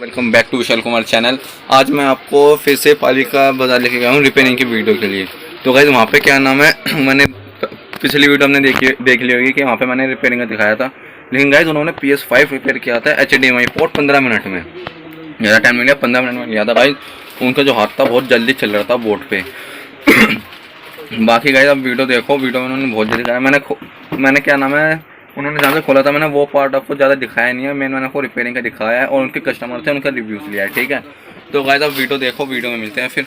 Welcome back to Vishal Kumar channel. आज मैं आपको फिर से पालिका बाजार लेके गया हूँ रिपेयरिंग की वीडियो के लिए। तो गाइस वहाँ पे क्या नाम है, मैंने पिछली वीडियो हमने देख ली होगी कि वहाँ पे मैंने रिपेयरिंग का दिखाया था। लेकिन गाइस उन्होंने PS5 रिपेयर किया था HDMI पोर्ट 15 मिनट में, ज़्यादा टाइम नहीं लिया, 15 मिनट में लिया था। गाइस उनका जो हाथ था बहुत जल्दी चल रहा था बोर्ड पे। बाकी गाइस अब वीडियो देखो, वीडियो में उन्होंने बहुत जल्दी कराया। मैंने क्या नाम है, उन्होंने जहाँ से खोला था मैंने वो पार्ट आपको ज़्यादा दिखाया नहीं है, मैंने आपको रिपेयरिंग का दिखाया है और उनके कस्टमर थे उनका रिव्यूज़ लिया है। ठीक है, तो गाइस आप वीडियो देखो, वीडियो में मिलते हैं फिर।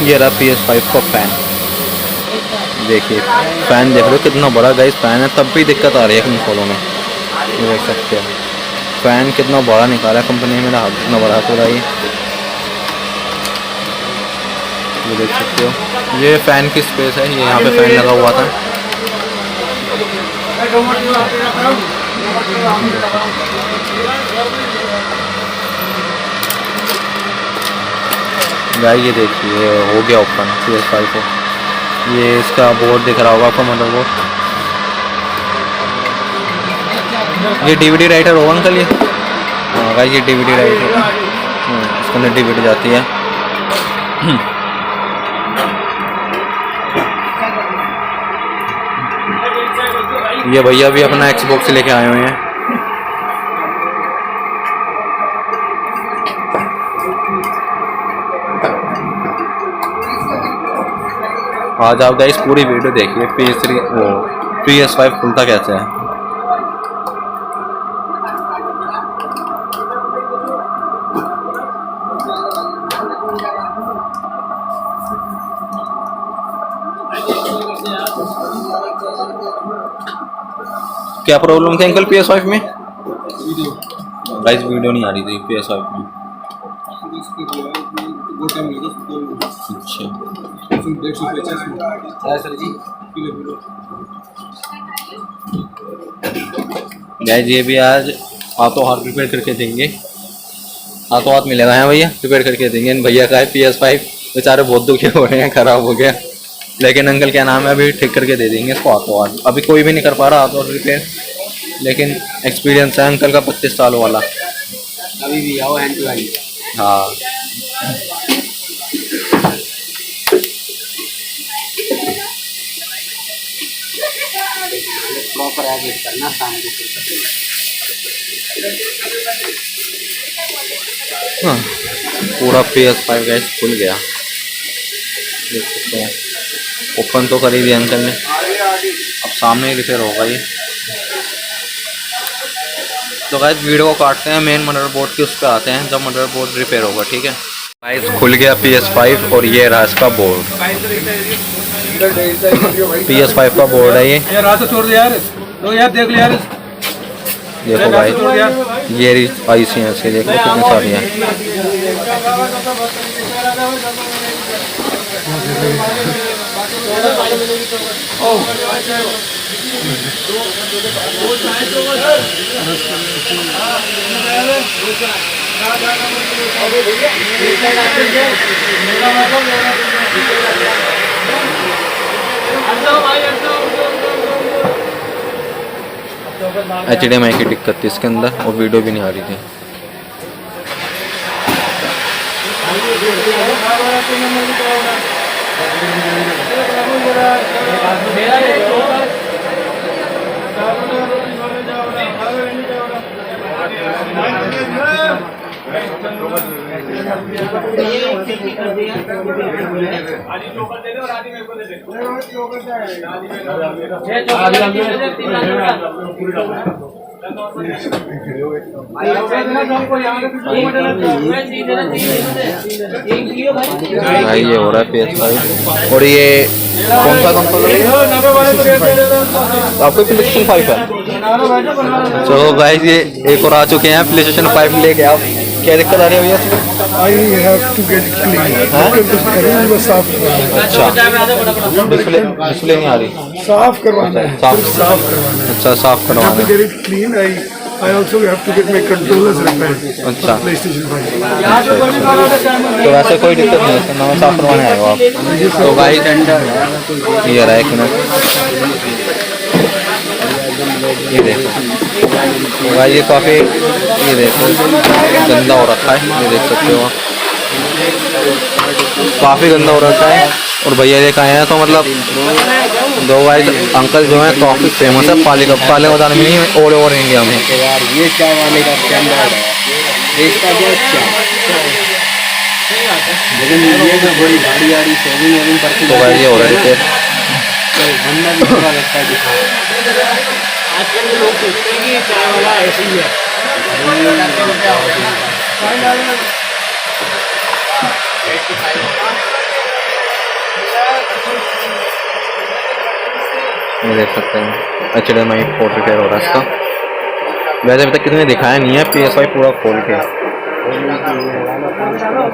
ये रहा PS5 का फ़ैन, देखिए फ़ैन देख लो कितना बड़ा गाइस फ़ैन है, तब भी दिक्कत आ रही है कंसोलों में। ये देख सकते हैं फ़ैन कितना बड़ा निकाला है कंपनी ने, मेरा हाथ कितना बड़ा हाथ हो रहा है। ये देख सकते हो, ये फ़ैन की स्पेस है, ये यहाँ पे फ़ैन लगा हुआ था। गाइस ये देखिए हो गया ओपन PS5 को। ये इसका बोर्ड दिख रहा होगा आपको, मदरबोर्ड। ये DVD राइटर होगा अंकल, ये हाँ गाइस ये DVD राइटर, इसके अंदर DVD जाती है। ये भैया भी अपना Xbox लेके आए हुए हैं। आज आप गाइस पूरी वीडियो देखिए, PS5 खुलता कैसे है। क्या प्रॉब्लम थी अंकल PS5 में? गाइस वीडियो नहीं आ रही थी PS5 में। गाइस ये भी आज हाथों हाथ रिपेयर करके देंगे, हाथों हाथ मिलेगा है भैया, रिपेयर करके देंगे। भैया का है PS5, बेचारे बहुत दुखी हो रहे हैं, खराब हो गया, लेकिन अंकल क्या नाम है अभी ठीक करके दे देंगे इसको हाथों हाथ। अभी कोई भी नहीं कर पा रहा हाथों हाथ रिपेयर, लेकिन एक्सपीरियंस है अंकल का 25 साल वाला। अभी भी आओ हैंड टू हैंड। हाँ प्रॉपर एडिट करना शाम को फिर हाँ, पूरा PS5 गैस खुल गया, देख सकते हैं। ओपन तो कर ही दिया अंकल ने, अब सामने ही रिपेयर होगा ये। तो गाइस वीडियो को काटते हैं, मेन मदरबोर्ड के उस पर आते हैं जब मदरबोर्ड रिपेयर होगा। ठीक है गाइस खुल गया PS5 और ये रहा इसका बोर्ड। PS5 का बोर्ड है ये, छोड़ दे यार, तो यार देख ले यार। देखो गाइस ये IC है इसके, देखो कितनी सारी हैं। HDMI की दिक्कत थी इसके अंदर और वीडियो भी नहीं आ रही थी। भाई ये हो रहा है PS5 और ये कौन सा कंसोल है? आपको PlayStation 5 है? चलो गाइस ये एक और आ चुके हैं PlayStation 5 लेके। आप क्या दिक्कत आ रही है भैया इसमें? I have to get it clean. साफ अच्छा, डिस्प्ले नहीं आ रही, साफ करवाना है, साफ साफ करवाना है। अच्छा साफ करवाना है। Get it clean. I I also have to get my controllers repaired. अच्छा PlayStation 5. तो वैसे कोई दिक्कत नहीं है, इसका नवा साफ करवाने आएगा आप। तो भाई ये रहा 1 मिनट, ये देखो तो भाई ये काफ़ी, ये देखो गंदा हो रखा है, ये देख सकते हो काफ़ी गंदा हो रखा है। और भैया लेकर आए हैं तो मतलब दो भाई अंकल जो हैं काफ़ी फेमस है पालिका बाजार में नहीं, ऑल ओवर इंडिया में। यार ये क्या वाले का स्टैंडर्ड है, इसका क्या लेकिन ये तो बड़ी गाड़ी आ रही सेविंग करती तो भाई ये हो रहा है रिपेयर। बनना भी थोड़ा लगता है दिखा। आजकल के लोग सोचते हैं कि चाय वाला ऐसे ही है। ये देख सकते हैं HDMI पोर्ट रिपेयर हो रहा है इसका। वैसे अभी तक किसी ने दिखाया नहीं है PS5 पूरा खोल के।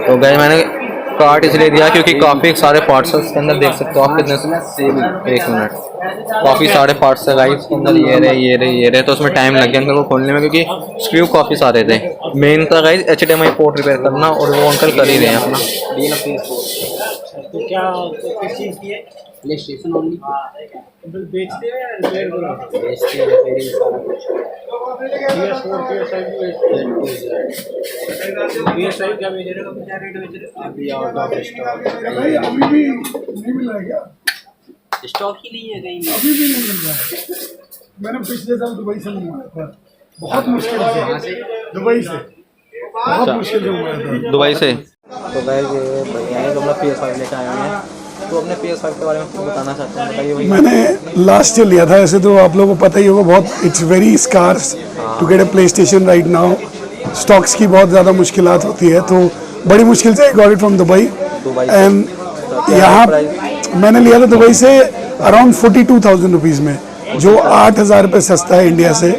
तो गए मैंने कार्ड इसलिए दिया क्योंकि काफ़ी सारे पार्ट्स है उसके अंदर, देख सकते हो आप कितने सेम। 1 मिनट, काफ़ी सारे पार्ट्स है गाइस उसके अंदर, ये रहे तो उसमें टाइम लग गया अंकल को खोलने में क्योंकि स्क्रू काफ़ी सारे थे। मेन था गाइस HDMI पोर्ट रिपेयर करना और वो अंकल कर ही रहे हैं अपना। तो क्या किस चीज़ की है? प्ले स्टेशन ओनली बेचते हैं या रिपेयर कराते हैं? बेचते हैं, रिपेयरिंग सारा कुछ। PS4 PS5 PS5 क्या बेच रहे हो, क्या रेट बेच रहे हो? अभी आउट ऑफ स्टॉक, अभी भी नहीं मिला है क्या? स्टॉक ही नहीं है कहीं भी। अभी भी नहीं मिल रहा है। मैंने पिछले साल दुबई से मंगवाया था, बहुत मुश्किल से। दुबई से बहुत मुश्किल से मंगवाया था। दुबई से। तो गाइस ये भैया हैं जो अपना PS5 लेकर आए हैं, तो अपने PS5 के बारे में कुछ बताना चाहते हैं, बताइए भैया। मैंने लास्ट ईयर लिया था, ऐसे तो आप लोगों को पता ही होगा, बहुत it's very scarce to get a PlayStation right now. Stocks की बहुत ज़्यादा मुश्किलात होती है, तो बड़ी मुश्किल से I got it from Dubai. And यहाँ मैंने लिया था दुबई से अराउंड 42,000 रुपीज़ में, जो 8,000 रुपये सस्ता है इंडिया से।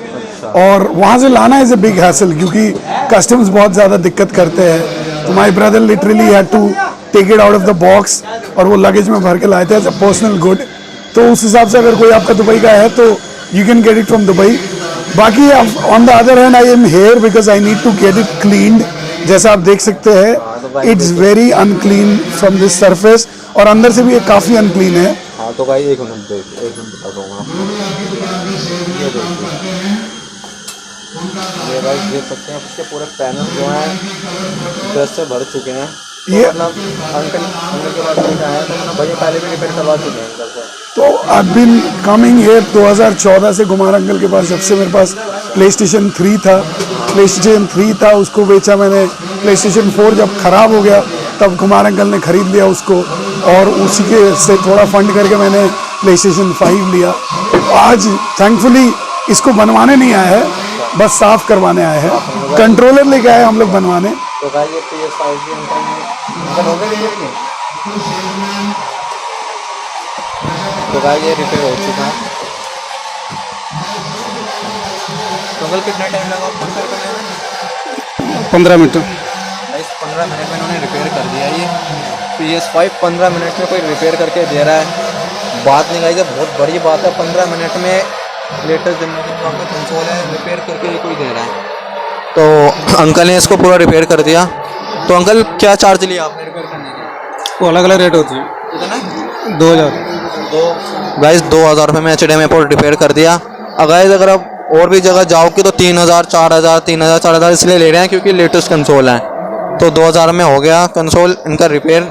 और वहाँ से लाना इज़ अ बिग हैसल क्योंकि कस्टम्स बहुत ज़्यादा दिक्कत करते हैं। तो my brother literally had to take it out of the box और वो लगेज में भर के लाए थे एज अ पर्सनल गुड। तो उस हिसाब से अगर कोई आपका दुबई का है तो you can get it from Dubai. बाकी on the other hand I am here because I need to get it cleaned. जैसा आप देख सकते हैं it's very unclean from this surface और अंदर से भी ये काफ़ी अनक्लीन है। हाँ तो भाई एक मिनट बता दूँगा। ये भाई देख सकते हैं उसके पूरे पैनल जो हैं डस्ट से भर चुके हैं। ये मतलब अंकल के पास लेकर आया तो मतलब भैया पहले भी रिपेयर करवा चुके हैं अंकल से। तो आई बीन कमिंग हियर 2014 से कुमार अंकल के पास। जब से मेरे पास PlayStation 3 था उसको बेचा मैंने। PlayStation 4 जब ख़राब हो गया तब कुमार अंकल ने ख़रीद लिया उसको और उसी के से थोड़ा फंड करके मैंने PlayStation 5 लिया। आज थैंकफुली इसको बनवाने नहीं आया है, बस साफ़ करवाने आए हैं। कंट्रोलर लेके आए हम लोग बनवाने। तो भाई ये PS5 भी अंकल हो गए रिपेयर के। तो भाई ये रिपेयर हो चुका है। तो अंकल कितना टाइम लगा आपको रिपेयर करने में? 15 मिनट। 15 मिनट में इन्होंने रिपेयर कर दिया। ये PS5 15 मिनट में कोई रिपेयर करके दे रहा है, बात नहीं गाइस, बहुत बड़ी बात है। 15 मिनट में लेटेस्ट जनरेशन का आपका कंसोल है रिपेयर करके ये कोई दे रहा है। तो अंकल ने इसको पूरा रिपेयर कर दिया। तो अंकल क्या चार्ज लिया आपने रिपेयर करने के? वो अलग अलग रेट होती है। कितना? 2000। गाइस 2000 रुपये में HDMI पोर्ट रिपेयर कर दिया। अगर आप और भी जगह जाओगे तो 3000 4000 3000 4000 इसलिए ले रहे हैं क्योंकि लेटेस्ट कंसोल है। तो 2000 में हो गया कंसोल इनका रिपेयर,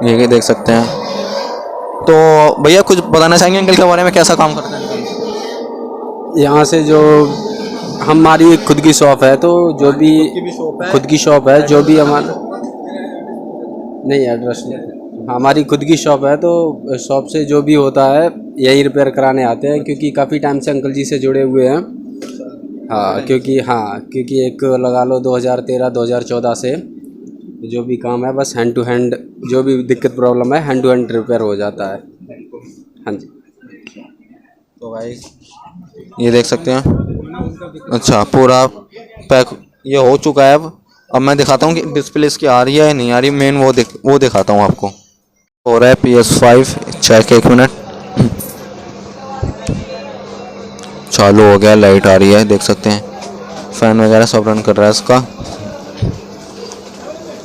ये देख सकते हैं। तो भैया कुछ बताना चाहेंगे अंकल के बारे में, कैसा काम करते हैं अंकल? यहाँ से जो हमारी एक खुद की शॉप है, तो जो भी खुद की शॉप है, जो भी हमारा नहीं एड्रेस नहीं, हमारी खुद की शॉप है। तो शॉप से जो भी होता है यही रिपेयर कराने आते हैं क्योंकि काफ़ी टाइम से अंकल जी से जुड़े हुए हैं। क्योंकि एक लगा लो 2013-2014 से जो भी काम है बस हैंड टू हैंड, जो भी दिक्कत प्रॉब्लम है हैंड टू हैंड रिपेयर हो जाता है। हाँ जी। तो भाई ये देख सकते हैं। अच्छा पूरा पैक ये हो चुका है। अब मैं दिखाता हूँ कि डिस्प्ले इसकी आ रही है या नहीं आ रही। मेन वो दिखाता हूँ आपको। हो रहा है PS5 चेक, 1 मिनट चालू हो गया, लाइट आ रही है, देख सकते हैं। फ़ैन वगैरह सब रन कर रहा है इसका।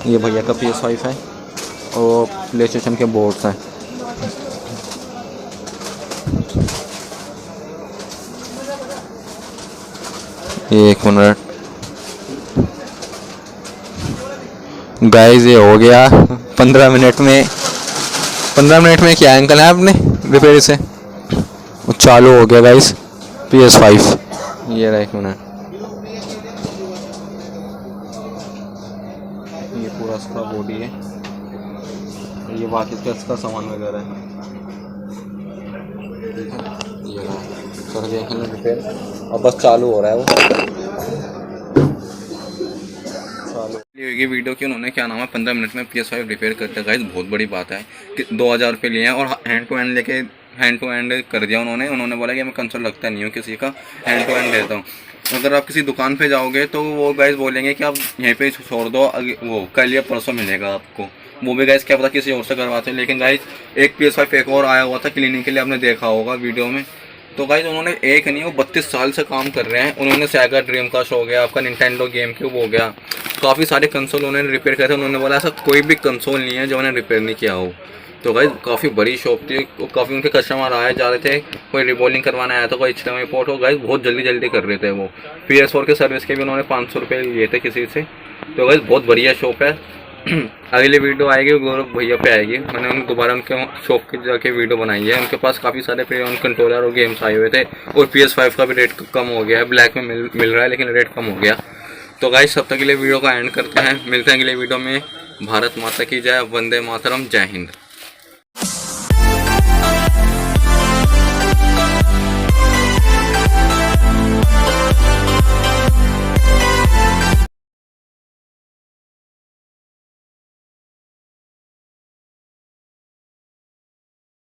ये भैया का PS5 है और प्ले स्टेशन के बोर्ड्स हैं। एक मिनट गाइस, ये हो गया 15 मिनट में। 15 मिनट में क्या अंकल है आपने रिपेयर से चालू हो गया गाइस PS5। ये रहा, एक मिनट, ये पूरा इसका बॉडी है, ये बाकी इसका सामान वगैरह है। ये रहा, कर दिया हमने रिपेयर, अब बस चालू हो रहा है वो। होगी वीडियो की उन्होंने क्या नाम है 15 मिनट में PS5 रिपेयर करते गाइस, बहुत बड़ी बात है कि 2000 रुपये लिए हैं और हैंड टू हैंड कर दिया उन्होंने बोला कि मैं कंसोल लगता नहीं हूँ किसी का, हैंड टू हैंड देता हूँ। अगर आप किसी दुकान पे जाओगे तो वो गाइस बोलेंगे कि आप यहीं पे छोड़ दो, वो कल या परसों मिलेगा आपको। वो भी गाइस क्या पता किसी और से करवाते हैं। लेकिन गाइस एक PS5 एक और आया हुआ था क्लीनिंग के लिए, आपने देखा होगा वीडियो में। तो गाइस उन्होंने एक नहीं, वो 32 साल से काम कर रहे हैं। उन्होंने सेगा ड्रीमकास्ट हो गया, आपका निंटेंडो गेम क्यूब हो गया, काफ़ी सारे कंसोल उन्होंने रिपेयर करे थे। उन्होंने बोला ऐसा कोई भी कंसोल नहीं है जो उन्होंने रिपेयर नहीं किया हो। तो गाइस काफ़ी बड़ी शॉप थी, काफ़ी उनके कस्टमर आए जा रहे थे, कोई रिबॉलिंग करवाना आया था, कोई HDMI पोर्ट हो। गाइस बहुत जल्दी कर रहे थे वो। PS4 के सर्विस के भी उन्होंने 500 रुपये लिए थे किसी से। तो गाइस बहुत बढ़िया शॉप है। अगली वीडियो आएगी गौरव भैया पे आएगी, मैंने उन दोबारा उनके शॉप के जाके वीडियो बनाई है। उनके पास काफ़ी सारे प्रीऑन कंट्रोलर और गेम्स आए हुए थे और PS5 का भी रेट कम हो गया है, ब्लैक में मिल रहा है लेकिन रेट कम हो गया। तो गाइस तब तक के लिए वीडियो का एंड करते हैं, मिलते हैं अगले वीडियो में। भारत माता की जय, वंदे मातरम, जय हिंद।